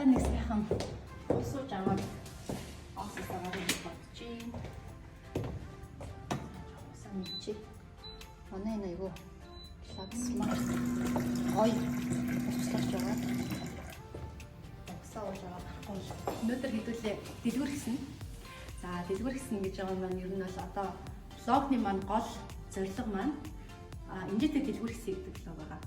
нэг сайхан усууж аваад оосоо гаргаж бодчих. Самчи. Манай энэ айгу лаксмар. Ой. Услаж байгаа. Усааж байгаа. Өнөөдөр хэдүүлээ дэлгүр хийсэн. За дэлгүр хийсэн гэж байгаа маань ер нь бол одоо блогны маань гол зорилго маань инженер дэлгүр хийсэй гэдэг блог байгаа.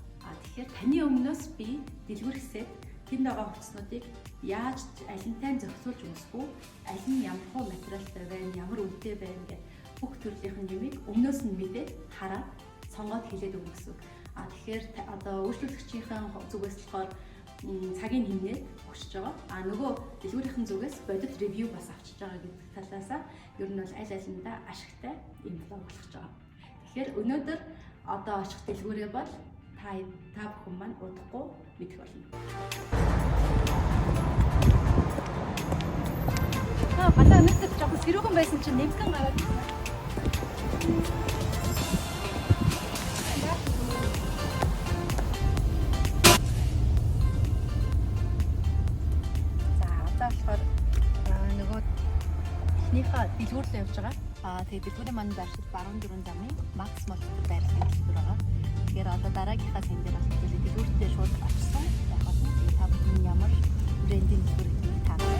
Тэгэхээр таны өмнөөс би дэлгүр хийсээд тэнд байгаа хувцснуудыг яаж алинтай зохицуулж өгсгөө, аль нь ямар хөө материалтай байна, ямар үнэтэй байна гэх бүх төрлийн юмыг өмнөөс нь мэдээд хараад сонгоод хэлээд өгнө гэсэн. Тэгэхээр одоо үйлчлүүлэгчийн зүгээс болохоор цагийн хэмнээд өгч байгаа. Нөгөө дэлгүүрийн зүгээс бодит ревю бас авчиж байгаа гэдэг талаасаа ер нь бол аль алиндаа ашигтай юм блог болгож байгаа. Тэгэхээр өнөөдөр одоо очих дэлгүүрээ бол та бүхэн маань удахгүй мэдэх болно. Гадаа өнөөдөр жоохон сэрүүгэн байсан чинь нэмгэн гараад ирсэн. Эхнийхээ дэлгүүрлээ явж байгаа. Тэгээд дэлгүүрийн маань байршил баруун дөрвөн замын Макс мол байрлалын дэлгүүр байгаа. Тэгэхээр одоо дараагийнхаа сан дээр бас дэлгүүртээ шууд очсон. Яг нь та бүхэн ямар брендинг дэлгүүр гэдгийг таарах.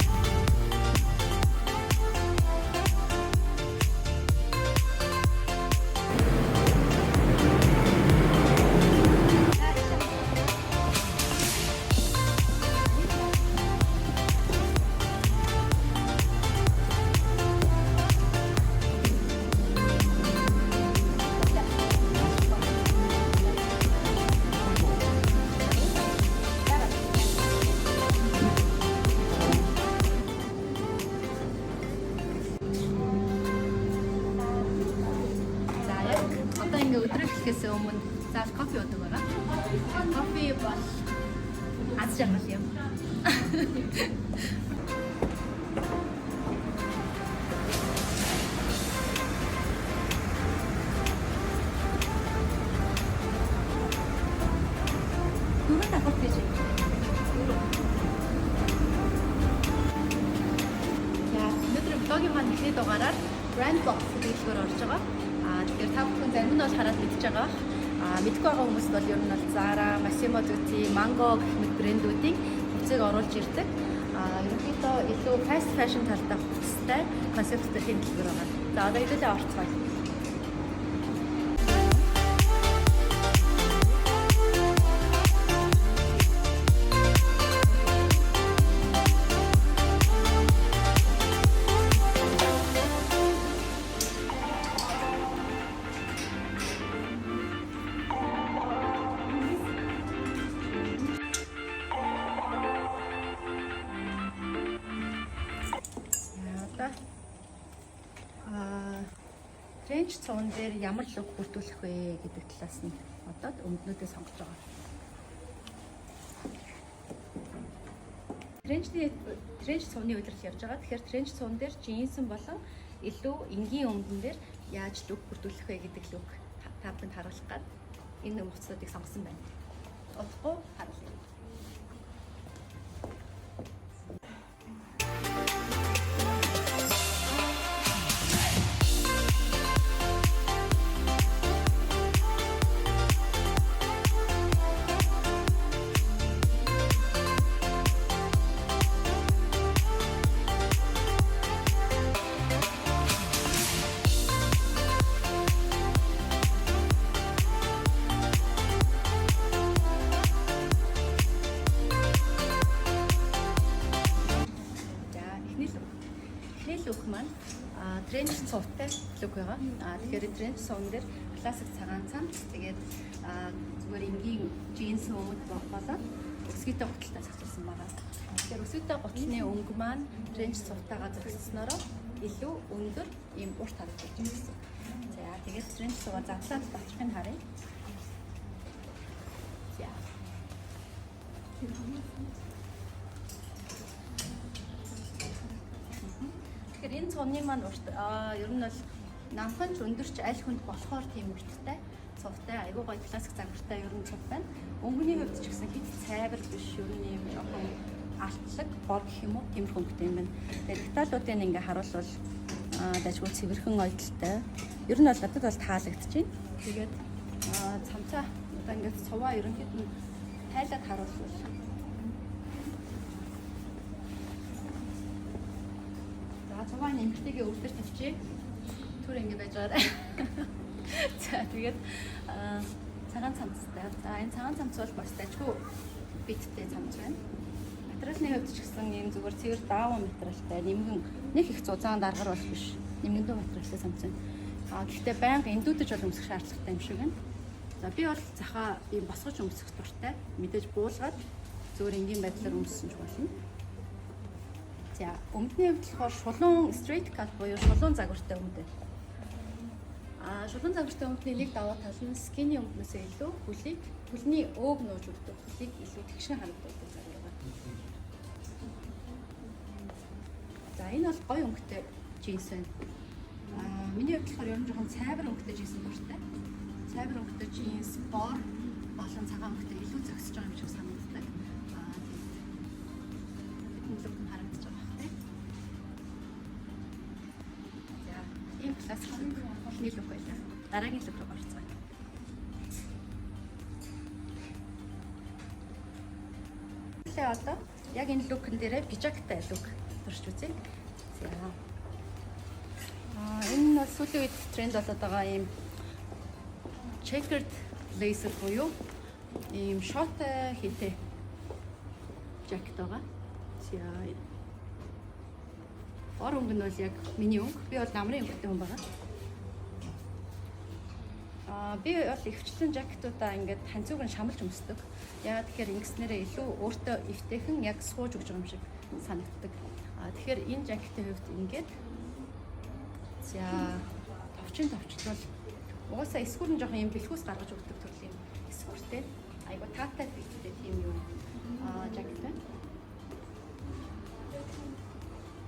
Өдрөөс өмнө зааш кофе уудаг байгаа. Кофе бол аз жаргал юм. Дөрөв давхар гэж. Яа, өнөөдөр блогийн маань ихний дугаараар Brand Box гэдэг дэлгүүр орж байгаа. Тэгэхээр та бүхэн зарим нь бол хараад мэдж байгаа. Мэдгүй байгаа хүмүүс бол ер нь бол Zara, Massimo Dutti, Mango гэх мэт брэндүүдийн хувцсыг оруулж ирдэг. Ерөнхийдөө илүү fast fashion талтай хувцастай концепттэй тийм дэлгүүр байгаа. За одоо хэдүүлээ орцгоё. Тренч цуун дээр ямар луг бүрдүүлэх вэ гэдэг талаас нь одоо өмднүүдээ сонгож байгаа. Тренч цууны үйлрэл явж байгаа. Тэгэхээр тренч цуун дээр джинсэн болон илүү энгийн өмдөн дээр яаж луг бүрдүүлэх вэ гэдэг луг та бүхэнд харуулах гээд энэ хувцсуудыг сонгосон байна. Удахгүй харуулъя. Лук маань тренч цувтай лук байгаа. Тэгэхээр тренч цувн дээр классик цагаан цамц, тэгээд зүгээр энгийн джинс өмд болоод өсгийтэй гуталтай зохицуулсан байгаа. Тэгэхээр өсгийтэй гутлын өнгө маань тренч цувтайгаа зохицуулснароо илүү өндөр ийм урт харагдаж байна. За тэгээд тренч цуваа задлаад батрахыг харъя. За. Тэгэхээр энэ цувны маань урт ер нь бол намхан ч өндөрч аль хүнд болохоор тийм урттай цувтай айгуу гоё классик загвартай ер нь цув байна. Өнгөний хувьд ч гэсэн хит цайвар биш ер нь юм жоохон алтлаг бор гэх юм уу тиймэрхүү өнгөтэй юм байна. Тэгээд деталуудыг ингээ харуулбал дайггүй цэвэрхэн ойдолтой. Ер нь бол надад бол таалагдж байна. Тэгээд цамцаа одоо ингээд цуваа ерөнхийд нь тайлаад харуулвал цуваа нэмэртэйгээ өвдөр тавьчих. Түр ингэ байж байгаа. За тэгээд цагаан цамцтай. За энэ цагаан цамц бол бас дайггүй биттэй цамц байна. Материалны хувьд ч гэсэн ийм зүгээр цэвэр дааван материалтай, нэмгэн нэг их зузаан даргар бол биш. Нэмгэн дүү материалтай цамц байна. Гэхдээ байнга эндүүдэж бол өмсөх шаардлагатай юм шиг байна. За би бол захаа ийм босгож өмсөх дуртай. Мэдээж буулгаад зүгээр энгийн байдлаар өмссөн ч болно. За өмдний хувьд болохоор шулуун straight cut буюу шулуун загвартай өмд байна. Шулуун загвартай өмдний нэг давуу тал нь skinny өмднөөсөө илүү хөлний өөг нууж өгдөг. Хөлийг илүү тэгшин харагддаг загвар байна. За энэ бол гоё өнгөтэй джинс байна. Миний хувьд болохоор ер нь жоохон цайвар өнгөтэй джинс дуртай. Цайвар өнгөтэй джинс бор болон цагаан өнгөтэй илүү зохисож байгаа юм шиг санагддаг. Тэгээд лук нь харагдаж байгаа бах тийм. За ийм классик нэг лук байлаа. Дараагийн лук руу орцгоо. Тэгээ одоо яг энэ лукн дээрээ пижактай лук турш үзье. За энэ бол сүүлийн үед тренд болоод байгаа ийм checkered blazer буюу ийм шот хийтэй жакет байгаа. За бор өнгө нь бол яг миний өнгө. Би бол намрын өнгөтэй хүн байгаа. Би бол өвчлэн жакетуудаа ингээд ханцууг нь шамлж өмсдөг. Яагаад тэгэхээр ингэснээрээ илүү өөртөө эвтэйхэн яг сууж өгч байгаа юм шиг санагддаг. Тэгэхээр энэ жакетийн хувьд ингээд за товчлол угаасаа эсгүүр нь жоохон юм бэлхүүс гаргаж өгдөг төрлийн эсгүүртэй. Айгу таатай бэлттэй тийм юм жакет байна.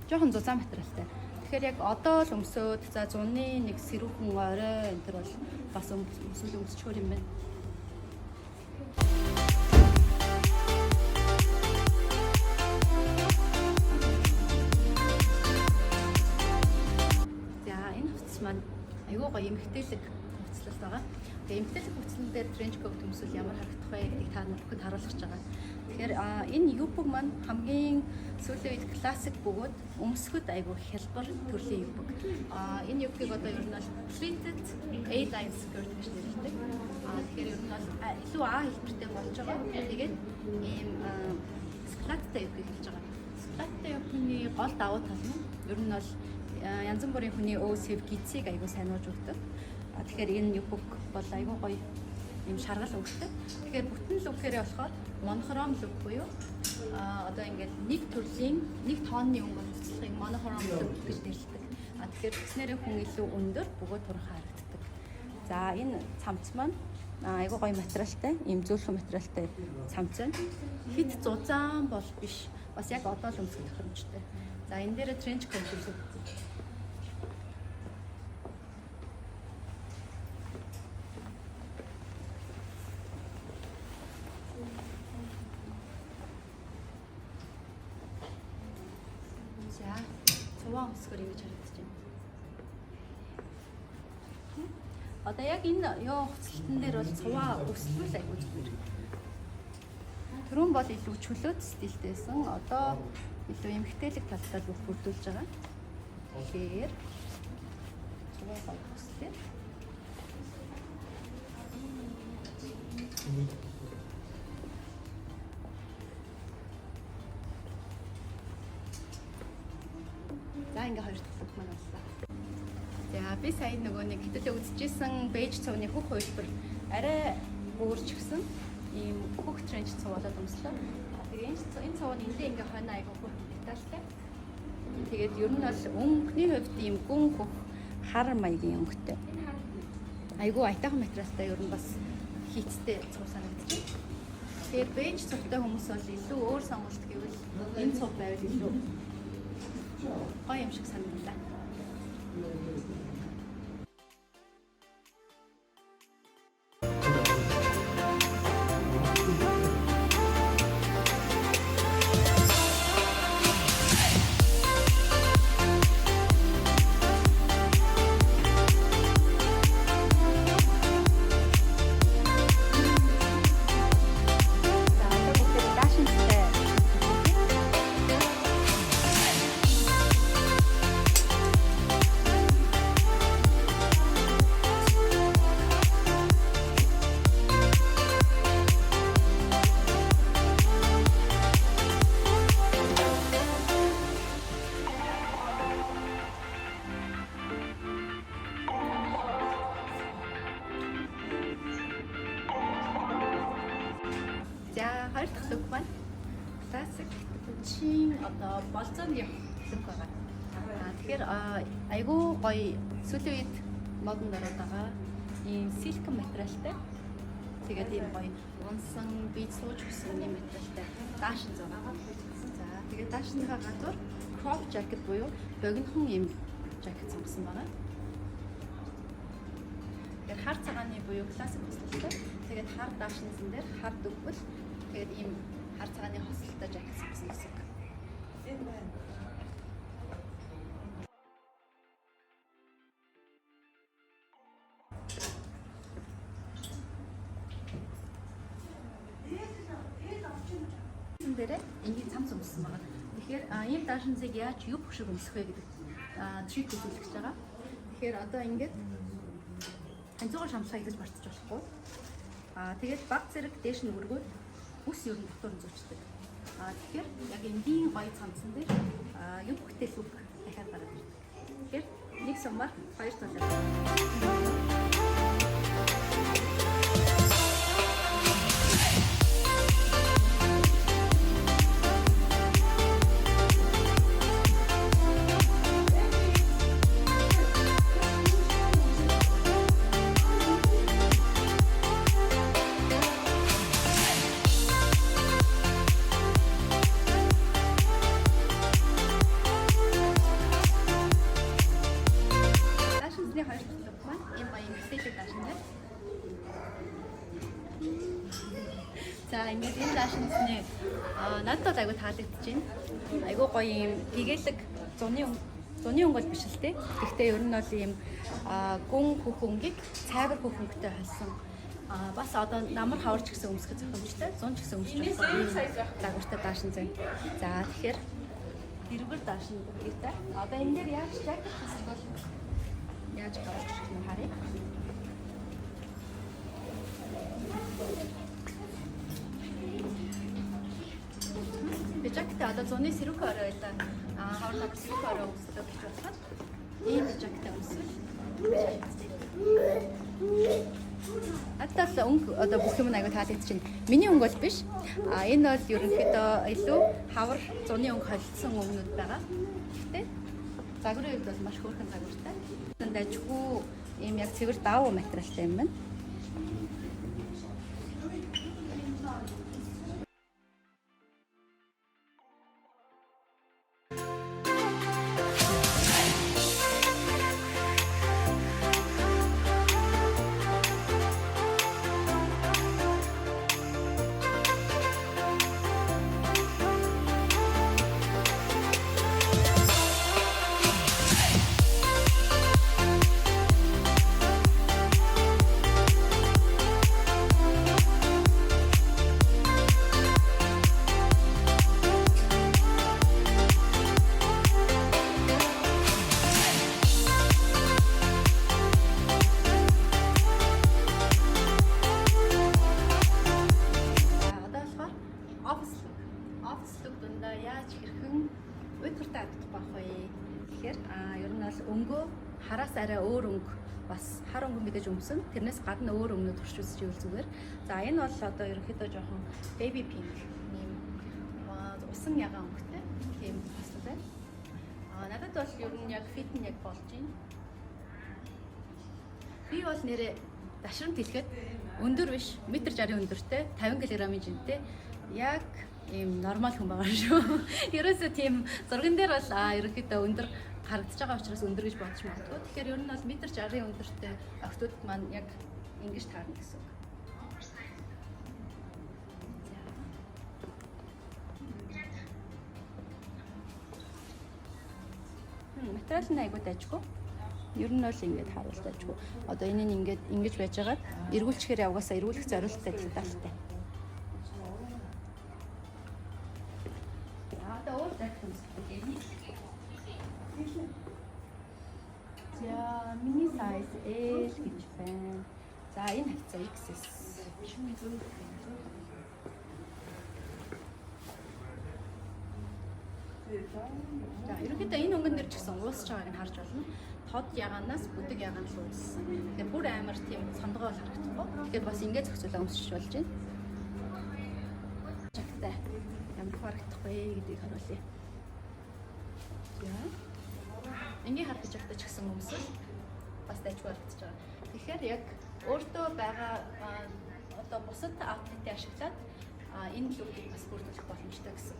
Жоохон зузаан материалтай. Тэгэхээр яг одоо л өмсөөд за зуны нэг сэрүүхэн орой энэ төр бол бас өмсөл өмсчхөр юм байна. За энэ хувцас маань айгуу гоё эмхтэлэг хувцлал байгаа. Тэгээ эмхтэлэг хувцлан дээр trench coat өмсөл ямар харагдах вэ гэдгийг та бүхэнд харуулж байгаа. Тэгэхээр энэ юбг маань хамгийн сүүлийн үед классик бөгөөд өмсөхөд айгуу хялбар төрлийн юбг. Энэ юбгийг одоо ер нь бол pleated A-line skirt гэж нэрлэдэг. Тэгэхээр ер нь бол илүү А хэлбэртэй болж байгаа. Тэгээд ийм складтай юбгийг хэлж байгаа. Складтай юбны гол давуу тал нь ер нь бол янз бүрийн хүний өөсөв гидсийг айгуу сайнуулж өгдөг. Тэгэхээр энэ юбг бол айгуу гоё юм шаргал өнгөтэй. Тэгэхээр бүтэн лүкээрээ болохоор монохром лүк буюу одоо ингээд нэг төрлийн нэг тооны өнгө хувцлахыг монохром лүк гэж нэрлэдэг. Тэгэхээр тэгснээрээ хүн илүү өндөр бөгөөд турах харагддаг. За энэ цамц маань айгуу гоё материалтай, ийм зөөлхөн материалтай цамц байна. Хит зузаан бол биш. Бас яг одоо л өмсөх тохиромжтой. За энэ дээр trench coat үзье. Цуваа өмсгөр ингэж харагдаж байна. Одоо яг энэ ёо хувцлалтан дээр бол цуваа өсвөл айгуу зүгээр. Түрүүн бол илүү чөлөөт стилтэйсэн. Одоо илүү эмхтэлэг талтай л бүрдүүлж байгаа. Тэгэхээр цуваа өсвөл. За ингээ хоёр талд маань боллоо. За би сая нөгөө нэг хэдүүлээ үзчихсэн бэж цувны хөх хувилбар арай өөрчлөгсөн ийм хөх тренч цув болоод өмслөө. Тэгээ энэ цув нь эндээ ингээ хойно айгуу хөх детальтай. Тэгээд ер нь бол өнгөний хувьд ийм гүн хөх хар маягийн өнгөтэй. Айгуу айтайхан материалтай ер нь бас хийцтэй цув санагдчих. Тэгээд бэж цувтай хүмүүс бол илүү өөр сонголт гэвэл энэ цув байвал илүү гоё юм шиг санагдлаа. лук байна. Классик чин одоо болцоонд явах лук байгаа. Тэгэхээр айгүй гоё сүүлийн үед модонд ороод байгаа ийм силикон материалтай. Тэгээд ийм гоё унсан бие сууж өгсөн ийм материалтай даашин зам. За тэгээд даашныхаа гадуур crop jacket буюу богинохон ийм жакет сонгосон байгаа. Тэгээд хар цагааны буюу классик хослолтой. Тэгээд хар даашинсан дээр хар дөгвөл тэгээд ийм хар цагааны хослолтой жакет сонгосон гэсэн. Дээрээ ингээд цамц өмссөн байгаа. Тэгэхээр ийм даашинзыг яаж юу хөшөг өмсөх вэ гэдэг трик үзүүлэх гэж байгаа. Тэгэхээр одоо ингээд ханцуугаар шамсгаа хийж барьчих болохгүй. Тэгээд баг зэрэг дээш нь өргөөд бүс ер нь дотор нь зүүчдэг. Тэгэхээр яг энгийн гоё цамцсан дээр юу бүхтэл үг дахиад гараад ирдэг. Тэгэхээр нэг сумаар хоёр талаар. За ингээд энэ даашинсны надад айгу таалагдж байна. Айгу гоё юм тэгэлэг зуны өнгө биш л те. Гэхдээ ер нь бол ийм гүн хөхөнгийг цайвар хөхөнгөтэй холсон. Бас одоо намар хаварч гэсэн өмсгөх зохиомжтой, зун ч гэсэн өмсч байгаа лагвартай даашин зэн. За тэгэхээр тэрвэр даашин гэртэй. Одоо энэ дээр яаж жакет хийх бол яаж гарч ирэх нь харъя. Жакет одоо зуны сэрүүх орой байлаа. Хоолой сэрүүх орой өмсөлөө гэж бодоход ийм жакет өмсвөл. Атал өнгө одоо бүх юм аягүй таалагдчихэв. Миний өнгө бол биш. Энэ бол ерөнхийдөө илүү хавар зуны өнгө холилдсон өнгөнүүд байгаа. Тэ? Загварын үед бол маш хөөрхөн загвартай. Тэнд ажгүй ийм яг цэвэр даав материалтай юм байна. Өнгөө хараас арай өөр өнгө бас хар өнгө мэдээж өмсөн. Тэрнээс гадна өөр өнгөнө турш үзэж ивэл зүгээр. За энэ бол одоо ерөнхийдөө жоохон baby pink нэм усан ягаан өнгөтэй тийм хастай байна. Надад бол ер нь яг fit нь яг болж байна. Би бол нэрээ дашрын тэлхэд өндөр биш, 1.60 м өндөртэй, 50 кг-ийн жинтэй. Яг ийм нормал хүн байгаа шүү. Ерөөсөө тийм зурган дээр бол ерөнхийдөө өндөр харагдаж байгаа учраас өндөр гэж бодож магадгүй. Тэгэхээр ер нь бол 1.60 м өндөртэй охтууд маань яг ингэж таарна гэсэн үг. Материал нь айгуу дайжгүй. Ер нь бол ингэж харуулж дайжгүй. Одоо энэ нь ингэж байж байгаад эргүүлчихээр явгаасаа эргүүлэх зорилттой детальтай. Одоо өөр дахин за миний size L гэж байна. За энэ хавцаа XS. За ерөнхийдөө энэ өнгөн дээр ч гэсэн уусч байгааг нь харж байна. Тод ягаанаас бүдэг ягаан л ууссан. Тэгэхээр бүр амар тийм сондгоо харагдахгүй. Тэгэхээр бас ингэж зохицуулаа өмсч болж байна. Жагтай. вэ гэдгийг харуулъя. Яа. Ингээ харах гэж бодож гисэн хүмүүс бас дайггүй харагдаж байгаа. Тэгэхээр яг өөртөө байгаа одоо бусад outlet-ийг ашиглаад энэ лүгийг бас бүрдүүлэх боломжтой гэсэн.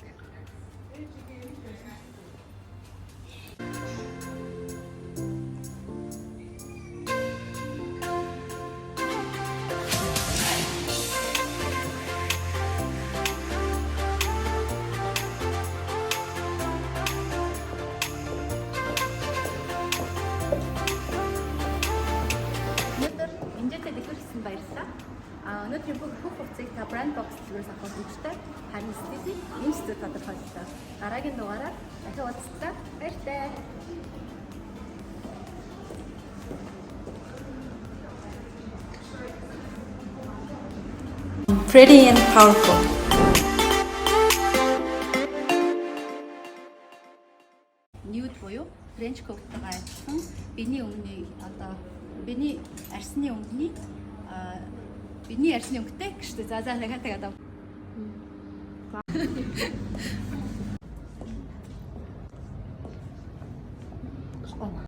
Баярлалаа. Өнөөдрийн бүх хувцсыг та брэнд бокс зүгээс авах боломжтой. Харин стилийг энэ зүйл тодорхойллоо. Дараагийн дугаараар дахин уулзлаа. Баярлалаа. Pretty and powerful. Nude буюу French coat-тойгоо адилхан биений өмнөний одоо биений арсны өнгөний бидний арсны өнгөтэй гэжтэй. За дахиад одоо.